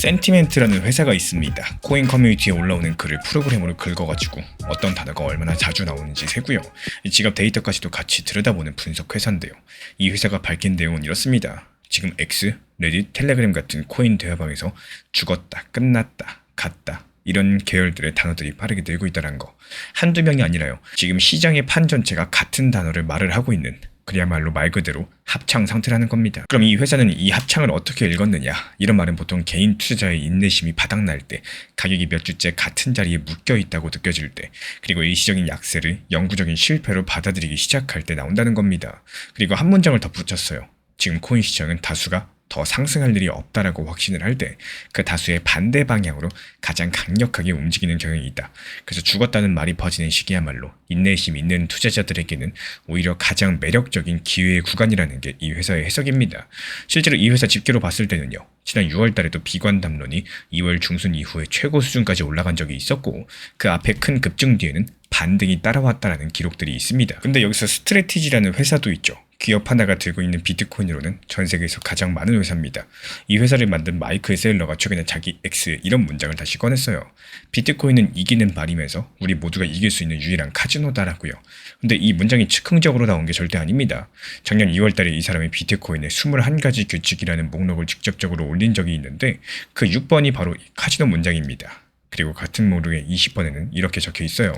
센티멘트라는 회사가 있습니다. 코인 커뮤니티에 올라오는 글을 프로그램으로 긁어가지고 어떤 단어가 얼마나 자주 나오는지 세고요. 이 지갑 데이터까지도 같이 들여다보는 분석 회사인데요. 이 회사가 밝힌 내용은 이렇습니다. 지금 X, 레딧, 텔레그램 같은 코인 대화방에서 죽었다, 끝났다, 갔다 이런 계열들의 단어들이 빠르게 늘고 있다는 거. 한두 명이 아니라요. 지금 시장의 판 전체가 같은 단어를 말을 하고 있는, 그야말로 말 그대로 합창 상태라는 겁니다. 그럼 이 회사는 이 합창을 어떻게 읽었느냐? 이런 말은 보통 개인 투자자의 인내심이 바닥날 때, 가격이 몇 주째 같은 자리에 묶여 있다고 느껴질 때, 그리고 일시적인 약세를 영구적인 실패로 받아들이기 시작할 때 나온다는 겁니다. 그리고 한 문장을 덧붙였어요. 지금 코인 시장은 다수가 더 상승할 일이 없다라고 확신을 할 때 그 다수의 반대 방향으로 가장 강력하게 움직이는 경향이 있다. 그래서 죽었다는 말이 퍼지는 시기야말로 인내심 있는 투자자들에게는 오히려 가장 매력적인 기회의 구간이라는 게 이 회사의 해석입니다. 실제로 이 회사 집계로 봤을 때는요. 지난 6월 달에도 비관 담론이 2월 중순 이후에 최고 수준까지 올라간 적이 있었고 그 앞에 큰 급증 뒤에는 반등이 따라왔다라는 기록들이 있습니다. 근데 여기서 스트래티지라는 회사도 있죠. 기업 하나가 들고 있는 비트코인으로는 전 세계에서 가장 많은 회사입니다. 이 회사를 만든 마이클 세일러가 최근에 자기 X에 이런 문장을 다시 꺼냈어요. 비트코인은 이기는 말이면서 우리 모두가 이길 수 있는 유일한 카지노다라고요. 근데 이 문장이 즉흥적으로 나온 게 절대 아닙니다. 작년 2월 달에 이 사람이 비트코인의 21가지 규칙이라는 목록을 직접적으로 올린 적이 있는데 그 6번이 바로 이 카지노 문장입니다. 그리고 같은 목록의 20번에는 이렇게 적혀 있어요.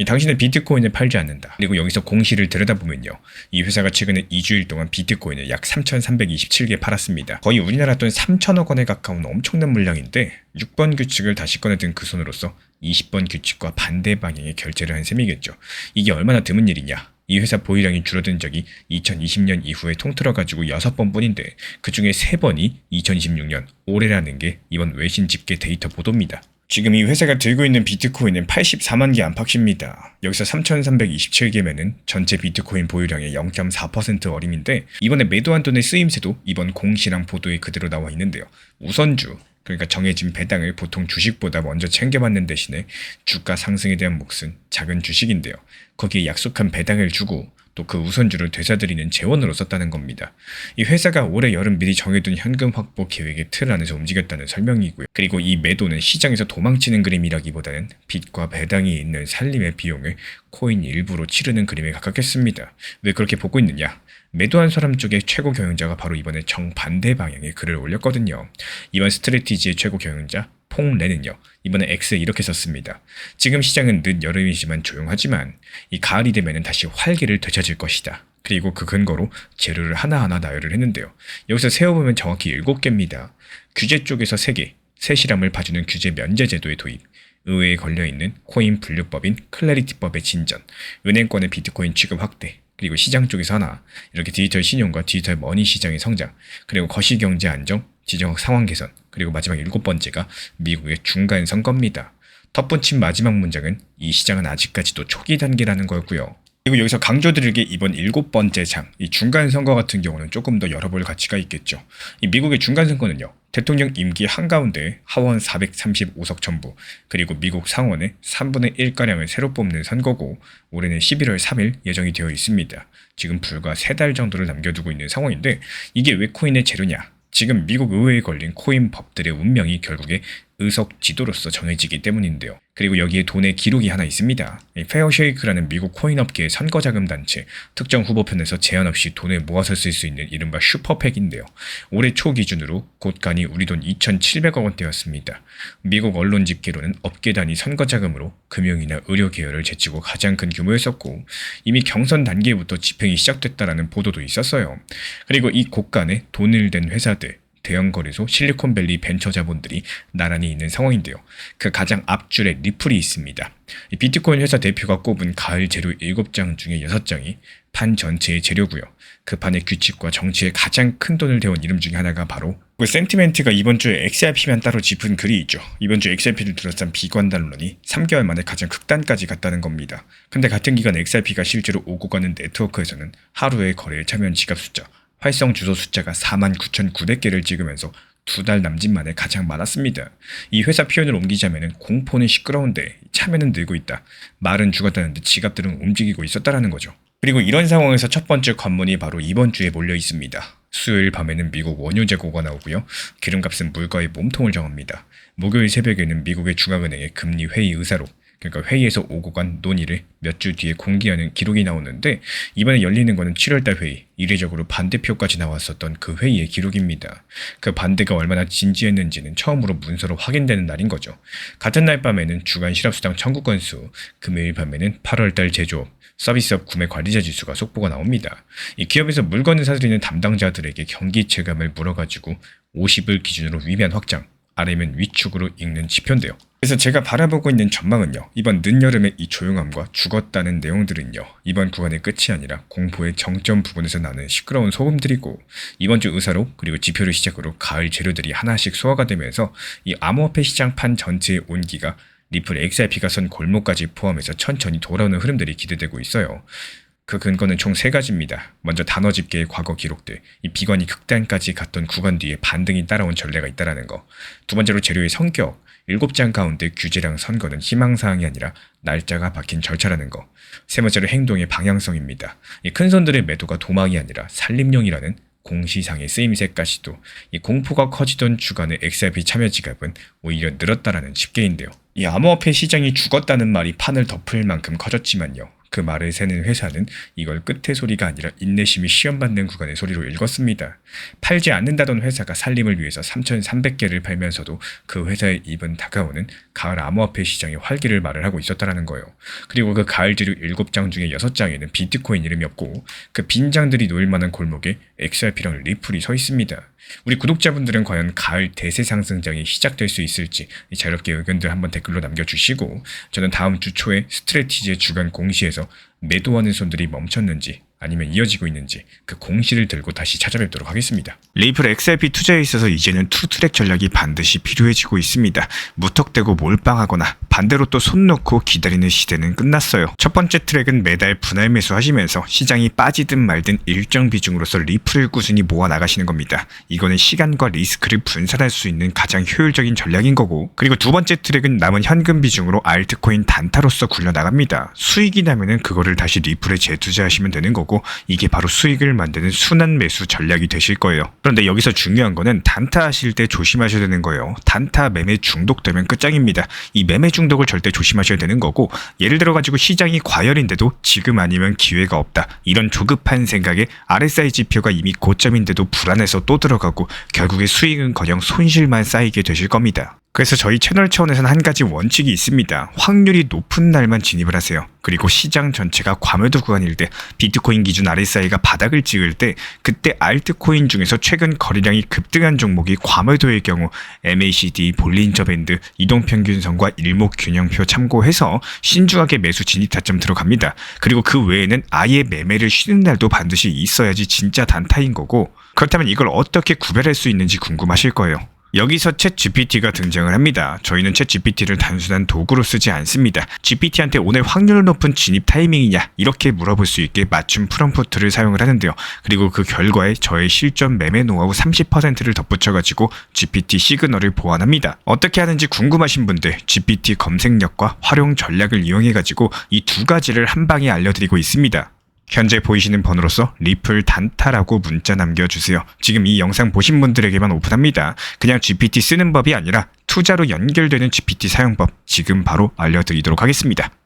당신은 비트코인을 팔지 않는다. 그리고 여기서 공시를 들여다보면요. 이 회사가 최근에 2주일 동안 비트코인을 약 3,327개 팔았습니다. 거의 우리나라 돈 3천억 원에 가까운 엄청난 물량인데 6번 규칙을 다시 꺼내든 그 손으로서 20번 규칙과 반대 방향의 결제를 한 셈이겠죠. 이게 얼마나 드문 일이냐. 이 회사 보유량이 줄어든 적이 2020년 이후에 통틀어가지고 6번 뿐인데 그 중에 3번이 2026년 올해라는 게 이번 외신 집계 데이터 보도입니다. 지금 이 회사가 들고 있는 비트코인은 84만 개 안팎입니다. 여기서 3,327개면은 전체 비트코인 보유량의 0.4% 어림인데 이번에 매도한 돈의 쓰임새도 이번 공시랑 보도에 그대로 나와 있는데요. 우선주, 그러니까 정해진 배당을 보통 주식보다 먼저 챙겨받는 대신에 주가 상승에 대한 몫은 작은 주식인데요. 거기에 약속한 배당을 주고 또 그 우선주를 되살리는 재원으로 썼다는 겁니다. 이 회사가 올해 여름 미리 정해둔 현금 확보 계획의 틀 안에서 움직였다는 설명이고요. 그리고 이 매도는 시장에서 도망치는 그림이라기보다는 빚과 배당이 있는 살림의 비용을 코인 일부로 치르는 그림에 가깝겠습니다. 왜 그렇게 보고 있느냐? 매도한 사람 쪽의 최고 경영자가 바로 이번에 정반대 방향의 글을 올렸거든요. 이번 스트래티지의 최고 경영자 퐁레는요. 이번에 X에 이렇게 썼습니다. 지금 시장은 늦 여름이지만 조용하지만 이 가을이 되면 다시 활기를 되찾을 것이다. 그리고 그 근거로 재료를 하나하나 나열을 했는데요. 여기서 세어보면 정확히 7개입니다. 규제 쪽에서 3개, 세실함을 봐주는 규제 면제 제도의 도입, 의회에 걸려있는 코인 분류법인 클래리티법의 진전, 은행권의 비트코인 취급 확대, 그리고 시장 쪽에서 하나, 이렇게 디지털 신용과 디지털 머니 시장의 성장, 그리고 거시경제 안정, 지정학 상황 개선, 그리고 마지막 7번째가 미국의 중간 선거입니다. 덧붙인 마지막 문장은 이 시장은 아직까지도 초기 단계라는 거였고요. 그리고 여기서 강조드릴 게 이번 7번째 장, 이 중간 선거 같은 경우는 조금 더 열어볼 가치가 있겠죠. 이 미국의 중간 선거는요. 대통령 임기 한가운데 하원 435석 전부, 그리고 미국 상원의 3분의 1가량을 새로 뽑는 선거고 올해는 11월 3일 예정이 되어 있습니다. 지금 불과 3달 정도를 남겨두고 있는 상황인데 이게 왜 코인의 재료냐? 지금 미국 의회에 걸린 코인 법들의 운명이 결국에 의석 지도로서 정해지기 때문인데요. 그리고 여기에 돈의 기록이 하나 있습니다. 페어쉐이크라는 미국 코인업계의 선거자금 단체, 특정 후보편에서 제한 없이 돈을 모아서 쓸 수 있는 이른바 슈퍼팩인데요. 올해 초 기준으로 곳간이 우리 돈 2,700억 원대였습니다. 미국 언론 집계로는 업계 단위 선거자금으로 금융이나 의료 계열을 제치고 가장 큰 규모였었고 이미 경선 단계부터 집행이 시작됐다라는 보도도 있었어요. 그리고 이 곳간에 돈을 댄 회사들, 대형 거래소 실리콘밸리 벤처 자본들이 나란히 있는 상황인데요. 그 가장 앞줄에 리플이 있습니다. 비트코인 회사 대표가 꼽은 가을 재료 7장 중에 6장이 판 전체의 재료고요. 그 판의 규칙과 정치에 가장 큰 돈을 대온 이름 중에 하나가 바로 그 센티멘트가 이번 주에 XRP만 따로 짚은 글이 있죠. 이번 주 XRP를 둘러싼 비관 담론이 3개월 만에 가장 극단까지 갔다는 겁니다. 근데 같은 기간 XRP가 실제로 오고 가는 네트워크에서는 하루의 거래에 참여한 지갑 숫자, 활성 주소 숫자가 49,900개를 찍으면서 2달 남짓 만에 가장 많았습니다. 이 회사 표현을 옮기자면 공포는 시끄러운데 참여는 늘고 있다. 말은 죽었다는데 지갑들은 움직이고 있었다라는 거죠. 그리고 이런 상황에서 첫 번째 관문이 바로 이번 주에 몰려 있습니다. 수요일 밤에는 미국 원유 재고가 나오고요. 기름값은 물가의 몸통을 정합니다. 목요일 새벽에는 미국의 중앙은행의 금리 회의 의사록, 그러니까 회의에서 오고 간 논의를 몇 주 뒤에 공개하는 기록이 나오는데, 이번에 열리는 거는 7월달 회의, 이례적으로 반대표까지 나왔었던 그 회의의 기록입니다. 그 반대가 얼마나 진지했는지는 처음으로 문서로 확인되는 날인 거죠. 같은 날 밤에는 주간 실업수당 청구 건수, 금요일 밤에는 8월달 제조업, 서비스업 구매 관리자 지수가 속보가 나옵니다. 이 기업에서 물건을 사들이는 담당자들에게 경기 체감을 물어가지고 50을 기준으로 위면 확장, 아래면 위축으로 읽는 지표인데요. 그래서 제가 바라보고 있는 전망은요, 이번 늦여름의 이 조용함과 죽었다는 내용들은요, 이번 구간의 끝이 아니라 공포의 정점 부분에서 나는 시끄러운 소음들이고, 이번 주 의사록 그리고 지표를 시작으로 가을 재료들이 하나씩 소화가 되면서 이 암호화폐 시장판 전체의 온기가 리플 XRP가 선 골목까지 포함해서 천천히 돌아오는 흐름들이 기대되고 있어요. 그 근거는 총 3가지입니다. 먼저 단어 집계의 과거 기록들, 이 비관이 극단까지 갔던 구간 뒤에 반등이 따라온 전례가 있다는 거. 두 번째로 재료의 성격, 7장 가운데 규제랑 선거는 희망사항이 아니라 날짜가 박힌 절차라는 거. 세 번째로 행동의 방향성입니다. 이 큰 손들의 매도가 도망이 아니라 살림용이라는 공시상의 쓰임새까지도 이 공포가 커지던 주간의 XRP 참여 지갑은 오히려 늘었다라는 집계인데요. 이 암호화폐 시장이 죽었다는 말이 판을 덮을 만큼 커졌지만요. 그 말을 새는 회사는 이걸 끝의 소리가 아니라 인내심이 시험받는 구간의 소리로 읽었습니다. 팔지 않는다던 회사가 살림을 위해서 3,300개를 팔면서도 그 회사의 입은 다가오는 가을 암호화폐 시장의 활기를 말을 하고 있었다는 거예요. 그리고 그 가을 재료 7장 중에 6장에는 비트코인 이름이 없고 그 빈장들이 놓일 만한 골목에 XRP랑 리플이 서 있습니다. 우리 구독자분들은 과연 가을 대세 상승장이 시작될 수 있을지 자유롭게 의견들 한번 댓글로 남겨주시고, 저는 다음 주 초에 스트레티지의 주간 공시에서 매도하는 손들이 멈췄는지 아니면 이어지고 있는지 그 공시를 들고 다시 찾아뵙도록 하겠습니다. 리플 XRP 투자에 있어서 이제는 투트랙 전략이 반드시 필요해지고 있습니다. 무턱대고 몰빵하거나 반대로 또 손 놓고 기다리는 시대는 끝났어요. 첫 번째 트랙은 매달 분할 매수하시면서 시장이 빠지든 말든 일정 비중으로서 리플을 꾸준히 모아 나가시는 겁니다. 이거는 시간과 리스크를 분산할 수 있는 가장 효율적인 전략인 거고, 그리고 두 번째 트랙은 남은 현금 비중으로 알트코인 단타로서 굴려나갑니다. 수익이 나면은 그거를 다시 리플에 재투자하시면 되는 거고, 이게 바로 수익을 만드는 순환 매수 전략이 되실 거예요. 그런데 여기서 중요한 거는 단타 하실 때 조심하셔야 되는 거예요. 단타 매매 중독되면 끝장입니다. 이 매매 중독을 절대 조심하셔야 되는 거고, 예를 들어 가지고 시장이 과열인데도 지금 아니면 기회가 없다, 이런 조급한 생각에 RSI 지표가 이미 고점인데도 불안해서 또 들어가고 결국에 수익은커녕 손실만 쌓이게 되실 겁니다. 그래서 저희 채널 차원에서는 한 가지 원칙이 있습니다. 확률이 높은 날만 진입을 하세요. 그리고 시장 전체가 과매도 구간일 때, 비트코인 기준 RSI가 바닥을 찍을 때, 그때 알트코인 중에서 최근 거래량이 급등한 종목이 과매도의 경우 MACD, 볼린저 밴드, 이동평균선과 일목균형표 참고해서 신중하게 매수 진입 타점 들어갑니다. 그리고 그 외에는 아예 매매를 쉬는 날도 반드시 있어야지 진짜 단타인 거고, 그렇다면 이걸 어떻게 구별할 수 있는지 궁금하실 거예요. 여기서 챗 GPT가 등장을 합니다. 저희는 챗 GPT를 단순한 도구로 쓰지 않습니다. GPT한테 오늘 확률 높은 진입 타이밍이냐 이렇게 물어볼 수 있게 맞춤 프롬프트를 사용을 하는데요. 그리고 그 결과에 저의 실전 매매 노하우 30%를 덧붙여가지고 GPT 시그널을 보완합니다. 어떻게 하는지 궁금하신 분들 GPT 검색력과 활용 전략을 이용해가지고 이 두 가지를 한 방에 알려드리고 있습니다. 현재 보이시는 번호로서 리플 단타라고 문자 남겨주세요. 지금 이 영상 보신 분들에게만 오픈합니다. 그냥 GPT 쓰는 법이 아니라 투자로 연결되는 GPT 사용법 지금 바로 알려드리도록 하겠습니다.